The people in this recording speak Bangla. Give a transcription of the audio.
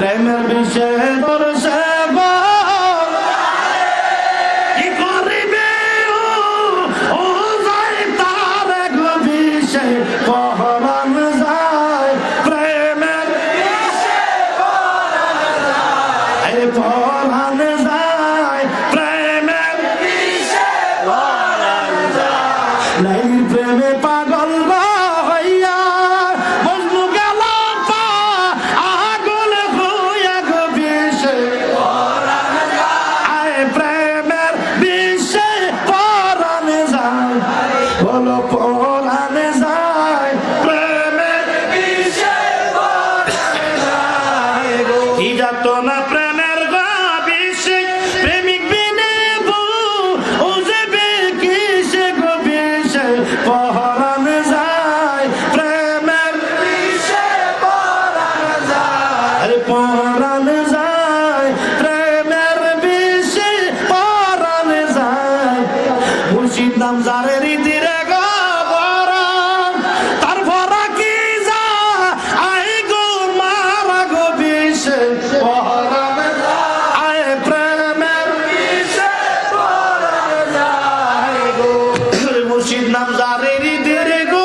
প্রেমের বিষয়ে বর্ষে কি করিবে ও যায় তার এক বিষয় পহরান যায় প্রেমের পহরান যায় প্রেমের নাই প্রেমে পাগল হইয়া বন্ধু গেল আগুন হইয়া গো বিষে আয় প্রেমের বিষে পরাণ যায় বলো পরাণ যায় প্রেমের বিষে কি যাত না প্রেমের গো বিষে প্রেমিক বিনে ও যাবে কিসে গো বিষে পরাণ যায় প্রেমের বিষে পরাণ যায় পরাণ যায় প্রেমের বিষে পরাণ যায় মুর্শিদ নাম যারে হৃদিরে গো বরান তার ভরা কি যা আই গো মারা গো বিষে পরাণ যায় আয় প্রেমের বিষে পরাণ যায় গো মুর্শিদ নাম যারে হৃদিরে গো